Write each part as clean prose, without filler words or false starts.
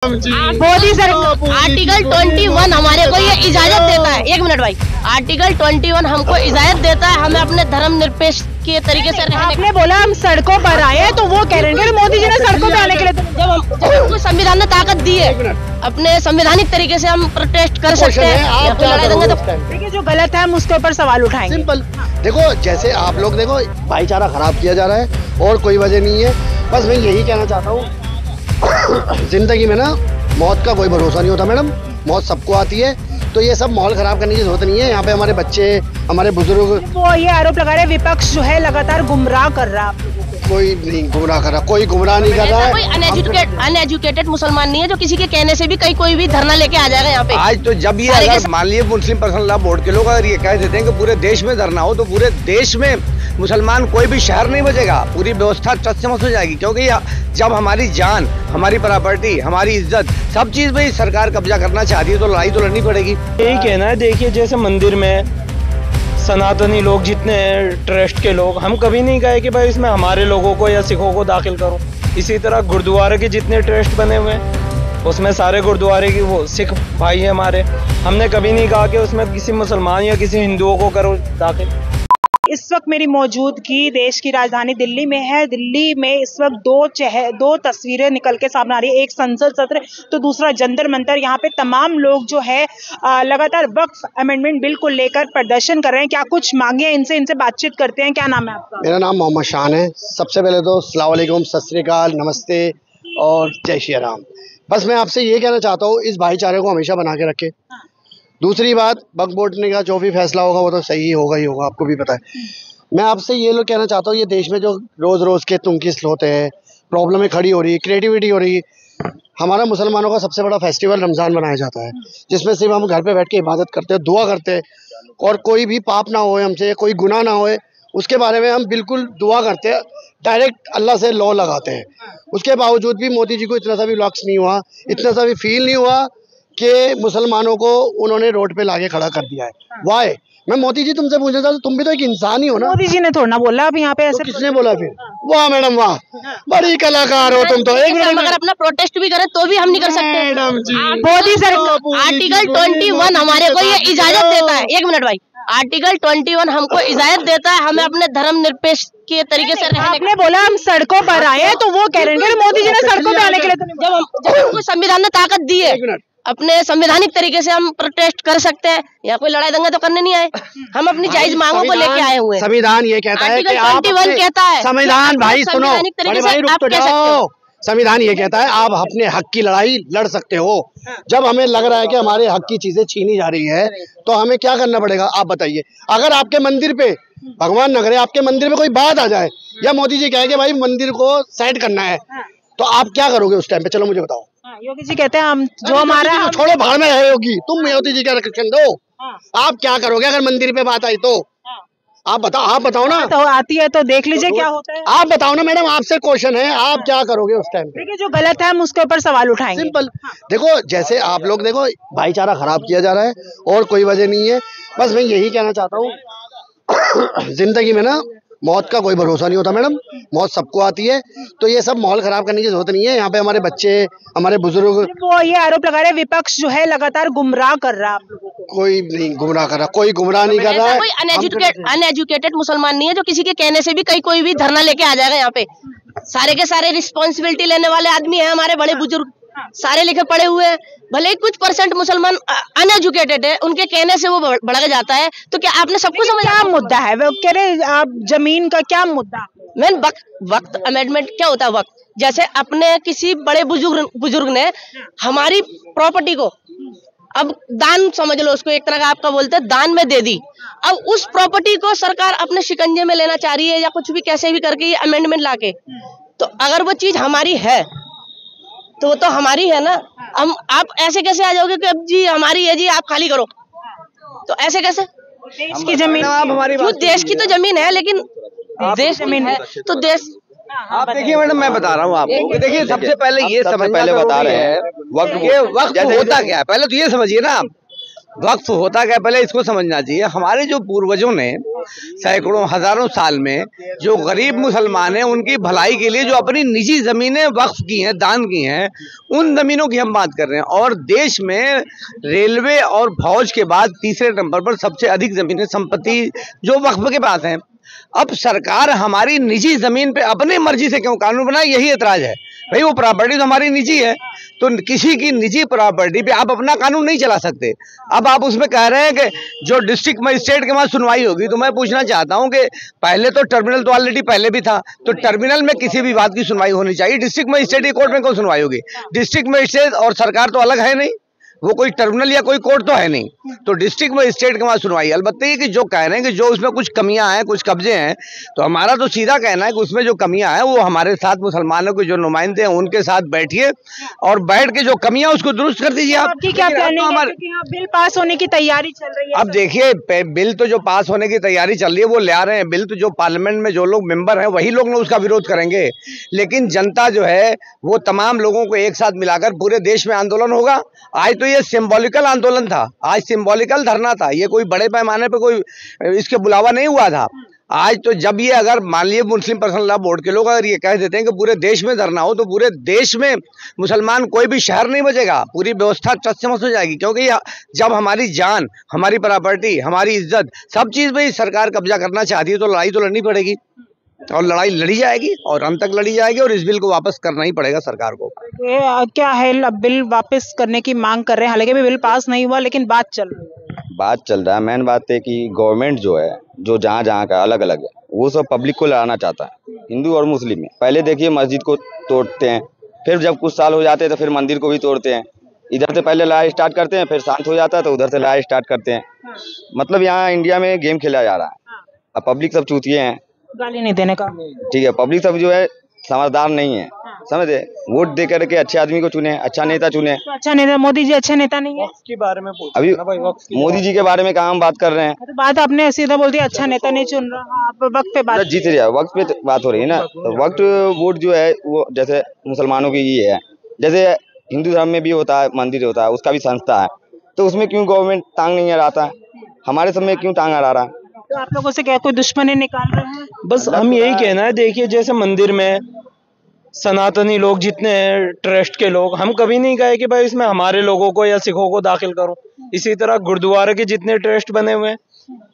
Modi sir article 21 हमारे को ये इजाजत देता है। एक मिनट भाई, आर्टिकल 21 हमको इजाजत देता है हमें अपने धर्म निरपेक्ष के तरीके से रहने। आपने बोला हम सड़कों पर आए हैं, तो वो कह रहे हैं कि मोदी जी ने सड़कों पे आने के लिए जब हमको संविधान ने ताकत दी है, अपने संवैधानिक तरीके से हम प्रोटेस्ट कर सकते हैं। लड़ाई दंगे तो देखिए जो गलत है हम उसके ऊपर सवाल उठाएंगे। सिंपल देखो, जैसे आप लोग देखो भाईचारा खराब किया जा रहा है और कोई वजह नहीं है। बस मैं यही कहना चाहता हूँ, जिंदगी में ना मौत का कोई भरोसा नहीं होता मैडम, मौत सबको आती है। तो ये सब माहौल खराब करने की जरूरत नहीं है। यहाँ पे हमारे बच्चे, हमारे बुजुर्ग, वो ये आरोप लगा रहे हैं विपक्ष जो है लगातार गुमराह कर रहा है। कोई नहीं गुमराह कर रहा, कोई गुमराह नहीं कर रहा है। कोई अनएजुकेटेड मुसलमान नहीं है जो किसी के कहने से भी कहीं कोई भी धरना लेके आ जाएगा यहाँ पे। आज तो जब ये अगर मान लीजिए मुस्लिम पर्सनल लॉ बोर्ड के लोग अगर ये कह देते हैं कि पूरे देश में धरना हो, तो पूरे देश में मुसलमान कोई भी शहर नहीं बचेगा, पूरी व्यवस्था चस्मस हो जाएगी। क्योंकि जब हमारी जान, हमारी प्रॉपर्टी, हमारी इज्जत, सब चीज में सरकार कब्जा करना चाहती है, तो लड़ाई तो लड़नी पड़ेगी। यही कहना है। देखिए जैसे मंदिर में सनातनी लोग जितने हैं, ट्रस्ट के लोग, हम कभी नहीं कहे कि भाई इसमें हमारे लोगों को या सिखों को दाखिल करो। इसी तरह गुरुद्वारे के जितने ट्रस्ट बने हुए हैं उसमें सारे गुरुद्वारे की वो सिख भाई है हमारे, हमने कभी नहीं कहा कि उसमें किसी मुसलमान या किसी हिंदुओं को करो दाखिल। इस वक्त मेरी मौजूदगी देश की राजधानी दिल्ली में है। दिल्ली में इस वक्त दो तस्वीरें निकल के सामने आ रही है, एक संसद सत्र तो दूसरा जंतर मंतर। यहाँ पे तमाम लोग जो है लगातार वक्फ अमेंडमेंट बिल को लेकर प्रदर्शन कर रहे हैं। क्या कुछ मांगे हैं इनसे बातचीत करते हैं। क्या नाम है आपका? मेरा नाम मोहम्मद शान है। सबसे पहले तो अस्सलाम वालेकुम, सत श्री अकाल, नमस्ते और जय श्री राम। बस मैं आपसे ये कहना चाहता हूँ, इस भाईचारे को हमेशा बना के रखे। दूसरी बात, वक्फ बोर्ड ने कहा जो भी फैसला होगा वो तो सही होगा ही होगा, आपको भी पता है। मैं आपसे ये लोग कहना चाहता हूँ, ये देश में जो रोज़ रोज़ के तुंकिस होते हैं, प्रॉब्लमें खड़ी हो रही है, क्रिएटिविटी हो रही है। हमारा मुसलमानों का सबसे बड़ा फेस्टिवल रमज़ान मनाया जाता है, जिसमें सिर्फ हम घर पे बैठ के इबादत करते हैं, दुआ करते हैं, और कोई भी पाप ना होए हमसे, कोई गुनाह ना होए, उसके बारे में हम बिल्कुल दुआ करते हैं, डायरेक्ट अल्लाह से लॉ लगाते हैं। उसके बावजूद भी मोदी जी को इतना सा भी लॉक्स नहीं हुआ, इतना सा भी फील नहीं हुआ कि मुसलमानों को उन्होंने रोड पे लाके खड़ा कर दिया है। वाई? मैं मोदी जी तुमसे पूछ रहा था, तुम भी तो एक इंसान ही हो ना। मोदी जी ने थोड़ा ना बोला अब यहाँ पे ऐसे। तो किसने बोला फिर? वाह मैडम वाह, बड़ी कलाकार हो तुम तो। एक मिनट, अगर अपना प्रोटेस्ट भी करे तो भी हम नहीं कर सकते मैडम जी। मोदी सर आर्टिकल 21 हमारे को ये इजाजत देता है। एक मिनट भाई, आर्टिकल 21 हमको इजाजत देता है हमें अपने धर्म निरपेक्ष के तरीके से रहने। आपने बोला हम सड़कों पर आए हैं, तो वो कह रहे हैं कि मोदी जी ने सड़कों पे आने के लिए जब हमको संविधान ने ताकत दी है, अपने संवैधानिक तरीके से हम प्रोटेस्ट कर सकते हैं। या कोई लड़ाई दंगा तो करने नहीं आए, हम अपनी जायज मांगों को लेके आए हुए हैं। संविधान ये कहता है कि आप 21 कहता है, संविधान भाई सुनो, बड़े भाई रुक तो जाओ। संविधान ये कहता है आप अपने हक की लड़ाई लड़ सकते हो। जब हमें लग रहा है कि हमारे हक की चीजें छीनी जा रही है, तो हमें क्या करना पड़ेगा आप बताइए। अगर आपके मंदिर पे, भगवान न करे, आपके मंदिर पे कोई बात आ जाए या मोदी जी कहे कि भाई मंदिर को सेट करना है, तो आप क्या करोगे उस टाइम पे? चलो मुझे बताओ। योगी जी कहते हैं हम जो हमारा छोड़ो, भाड़ में है योगी, तुम मोदी जी का रक्षण दो। आप क्या करोगे अगर मंदिर पे बात आई तो? आप बताओ ना। तो आती है तो देख लीजिए क्या होता है। आप बताओ ना मैडम, आपसे क्वेश्चन है, आप क्या करोगे उस टाइम पे? देखिए जो गलत है हम उसके ऊपर सवाल उठाएंगे। सिंपल देखो, जैसे आप लोग देखो भाईचारा खराब किया जा रहा है और कोई वजह नहीं है। बस मैं यही कहना चाहता हूँ, जिंदगी में ना मौत का कोई भरोसा नहीं होता मैडम, मौत सबको आती है। तो ये सब माहौल खराब करने की जरूरत नहीं है। यहाँ पे हमारे बच्चे, हमारे बुजुर्ग, वो ये आरोप लगा रहे हैं विपक्ष जो है लगातार गुमराह कर रहा है। कोई नहीं गुमराह कर रहा, कोई गुमराह नहीं कर रहा है। कोई अनएजुकेटेड मुसलमान नहीं है जो किसी के कहने से भी कहीं कोई भी धरना लेके आ जाएगा यहाँ पे। सारे के सारे रिस्पॉन्सिबिलिटी लेने वाले आदमी है, हमारे बड़े बुजुर्ग सारे लिखे पढ़े हुए हैं। भले ही कुछ % मुसलमान अनएजुकेटेड है, उनके कहने से वो भड़क जाता है। तो क्या आपने सबको समझ? क्या मुद्दा है वो कह रहे आप जमीन का क्या मुद्दा? मैन वक्त अमेंडमेंट क्या होता है? वक्त जैसे अपने किसी बड़े बुजुर्ग ने हमारी प्रॉपर्टी को अब दान समझ लो, उसको एक तरह का आपका बोलते हैं दान में दे दी। अब उस प्रॉपर्टी को सरकार अपने शिकंजे में लेना चाह रही है या कुछ भी कैसे भी करके ये अमेंडमेंट लाके, तो अगर वो चीज हमारी है तो वो तो हमारी है ना। हम आप ऐसे कैसे आ जाओगे कि अब जी हमारी है जी आप खाली करो? तो ऐसे कैसे? देश की जमीन जो देश की तो जमीन है, लेकिन देश जमीन है तो देश। आप देखिए मैडम, मैं बता रहा हूँ आपको, देखिए सबसे पहले ये समझ, पहले बता रहे हैं वक्त जैसे होता क्या है, पहले तो ये समझिए ना, वक्फ होता क्या, पहले इसको समझना चाहिए। हमारे जो पूर्वजों ने सैकड़ों हजारों साल में जो गरीब मुसलमान हैं उनकी भलाई के लिए जो अपनी निजी जमीनें वक्फ की हैं, दान की हैं, उन जमीनों की हम बात कर रहे हैं। और देश में रेलवे और फौज के बाद तीसरे नंबर पर सबसे अधिक जमीनें संपत्ति जो वक्फ के पास हैं। अब सरकार हमारी निजी जमीन पे अपनी मर्जी से क्यों कानून बनाए, यही एतराज है। भाई वो प्रॉपर्टी तो हमारी निजी है, तो किसी की निजी प्रॉपर्टी पे आप अपना कानून नहीं चला सकते। अब आप उसमें कह रहे हैं कि जो डिस्ट्रिक्ट मजिस्ट्रेट के वहां सुनवाई होगी, तो मैं पूछना चाहता हूं कि पहले तो टर्मिनल तो ऑलरेडी पहले भी था, तो टर्मिनल में किसी भी बात की सुनवाई होनी चाहिए। डिस्ट्रिक्ट मजिस्ट्रेट की कोर्ट में कौन सुनवाई होगी? डिस्ट्रिक्ट मजिस्ट्रेट और सरकार तो अलग है नहीं, वो कोई टर्मिनल या कोई कोर्ट तो है नहीं। तो डिस्ट्रिक्ट मजिस्ट्रेट के वहां सुनवाई। अलबत्ते ये कि जो कह रहे हैं कि जो उसमें कुछ कमियां हैं, कुछ कब्जे हैं, तो हमारा तो सीधा कहना है कि उसमें जो कमियां हैं वो हमारे साथ मुसलमानों के जो नुमाइंदे हैं उनके साथ बैठिए और बैठ के जो कमियां उसको दुरुस्त कर दीजिए। आप क्या प्लानिंग है? क्योंकि यहाँ बिल पास होने की तैयारी चल रही है। अब देखिए, बिल तो जो पास होने की तैयारी चल रही है वो ले आ रहे हैं बिल, तो जो पार्लियामेंट में जो लोग मेंबर हैं वही लोग उसका विरोध करेंगे। लेकिन जनता जो है वो तमाम लोगों को एक साथ मिलाकर पूरे देश में आंदोलन होगा। आज तो ये सिंबॉलिकल आंदोलन था, आज सिंबॉलिकल धरना था, ये कोई बड़े पैमाने पे कोई इसके बुलावा नहीं हुआ था। आज तो जब ये अगर मान लीजिए मुस्लिम पर्सनल लॉ बोर्ड के लोग अगर ये कह देते हैं कि पूरे देश में धरना हो, तो पूरे देश में मुसलमान कोई भी शहर नहीं बचेगा, पूरी व्यवस्था चस्मस हो जाएगी। क्योंकि जब हमारी जान, हमारी प्रॉपर्टी, हमारी इज्जत, सब चीज में सरकार कब्जा करना चाहती है, तो लड़ाई तो लड़नी पड़ेगी और लड़ाई लड़ी जाएगी और अंत तक लड़ी जाएगी और इस बिल को वापस करना ही पड़ेगा सरकार को। क्या है, अब बिल वापस करने की मांग कर रहे हैं, हालांकि बिल पास नहीं हुआ लेकिन बात चल रहा है। मेन बात है कि गवर्नमेंट जो है, जो जहाँ जहाँ का अलग अलग है, वो सब पब्लिक को लड़ाना चाहता है, हिंदू और मुस्लिम में। पहले देखिए मस्जिद को तोड़ते हैं, फिर जब कुछ साल हो जाते हैं तो फिर मंदिर को भी तोड़ते हैं। इधर से पहले लड़ाई स्टार्ट करते हैं, फिर शांत हो जाता है तो उधर से लड़ाई स्टार्ट करते हैं। मतलब यहाँ इंडिया में गेम खेला जा रहा है। अब पब्लिक सब चूतिए हैं, गाली नहीं देने का, ठीक है। पब्लिक सब जो है समझदार नहीं है, समझे। वोट दे करके अच्छे आदमी को चुने, अच्छा नेता चुने। तो अच्छा नेता, मोदी जी अच्छे नेता नहीं है? के बारे में अभी मोदी जी के बारे में कहाँ हम बात कर रहे हैं? तो बात आपने सीधा बोल दिया, अच्छा नेता नहीं चुन रहा। आप वक्त पे बात जीत रहा है, वक्त पे बात हो रही है ना। तो वक्त वोट जो है वो जैसे मुसलमानों की ये है, जैसे हिंदू धर्म में भी होता है, मंदिर होता है, उसका भी संस्था है, तो उसमें क्यों गवर्नमेंट टांग नहीं अड़ाता है? हमारे सब में क्यों टांग अड़ा रहा है? तो आप लोगों से क्या कोई दुश्मनी निकाल रहे हैं? बस हम यही कहना है। देखिए, जैसे मंदिर में सनातनी लोग जितने हैं, ट्रस्ट के लोग, हम कभी नहीं कहे कि भाई इसमें हमारे लोगों को या सिखों को दाखिल करो। इसी तरह गुरुद्वारे के जितने ट्रस्ट बने हुए हैं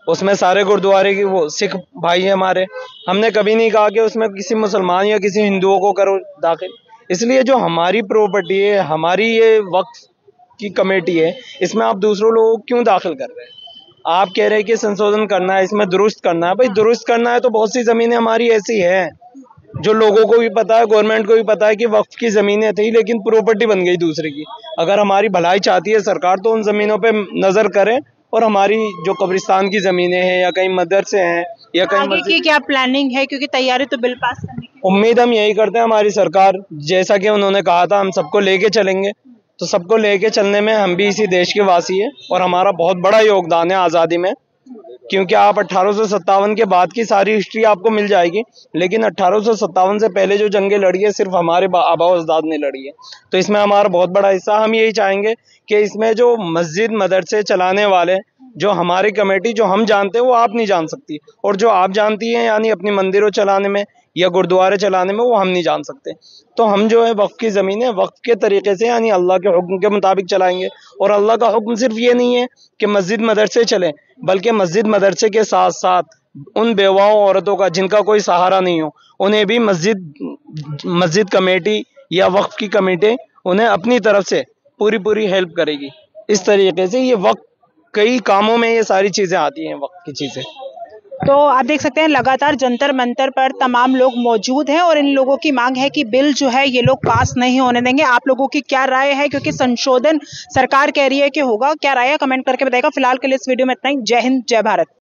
उसमें सारे गुरुद्वारे की वो सिख भाई है हमारे, हमने कभी नहीं कहा कि उसमें किसी मुसलमान या किसी हिंदुओं को करो दाखिल। इसलिए जो हमारी प्रॉपर्टी है, हमारी ये वक्फ की कमेटी है, इसमें आप दूसरों लोगों को क्यों दाखिल कर रहे हैं? आप कह रहे हैं कि संशोधन करना है, इसमें दुरुस्त करना है। भाई दुरुस्त करना है तो बहुत सी जमीनें हमारी ऐसी हैं जो लोगों को भी पता है, गवर्नमेंट को भी पता है कि वक्फ की जमीनें थी लेकिन प्रॉपर्टी बन गई दूसरे की। अगर हमारी भलाई चाहती है सरकार तो उन जमीनों पे नजर करे और हमारी जो कब्रिस्तान की जमीनें हैं या कहीं मदरसे हैं या कहीं आगे की क्या प्लानिंग है? क्योंकि तैयारी तो बिल पास करने की। उम्मीद हम यही करते हैं हमारी सरकार, जैसा कि उन्होंने कहा था हम सबको लेके चलेंगे, तो सबको लेके चलने में हम भी इसी देश के वासी हैं और हमारा बहुत बड़ा योगदान है आज़ादी में। क्योंकि आप 1857 के बाद की सारी हिस्ट्री आपको मिल जाएगी, लेकिन 1857 से पहले जो जंगें लड़ी है सिर्फ हमारे आबा अजदाद ने लड़ी है, तो इसमें हमारा बहुत बड़ा हिस्सा। हम यही चाहेंगे कि इसमें जो मस्जिद मदरसे चलाने वाले, जो हमारी कमेटी जो हम जानते हैं वो आप नहीं जान सकती, और जो आप जानती हैं यानी अपनी मंदिरों चलाने में या गुरुद्वारे चलाने में, वो हम नहीं जान सकते। तो हम जो है वक्फ की ज़मीन है वक्फ के तरीके से यानी अल्लाह के हुक्म के मुताबिक चलाएंगे। और अल्लाह का हुक्म सिर्फ ये नहीं है कि मस्जिद मदरसे चलें, बल्कि मस्जिद मदरसे के साथ साथ उन बेवाओं औरतों का जिनका कोई सहारा नहीं हो, उन्हें भी मस्जिद कमेटी या वक्फ की कमेटी उन्हें अपनी तरफ से पूरी हेल्प करेगी। इस तरीके से ये वक्फ कई कामों में ये सारी चीज़ें आती हैं, वक्फ की चीज़ें। तो आप देख सकते हैं लगातार जंतर मंतर पर तमाम लोग मौजूद हैं और इन लोगों की मांग है कि बिल जो है ये लोग पास नहीं होने देंगे। आप लोगों की क्या राय है? क्योंकि संशोधन सरकार कह रही है कि होगा, क्या राय है कमेंट करके बताएगा। फिलहाल के लिए इस वीडियो में इतना ही। जय हिंद, जय भारत।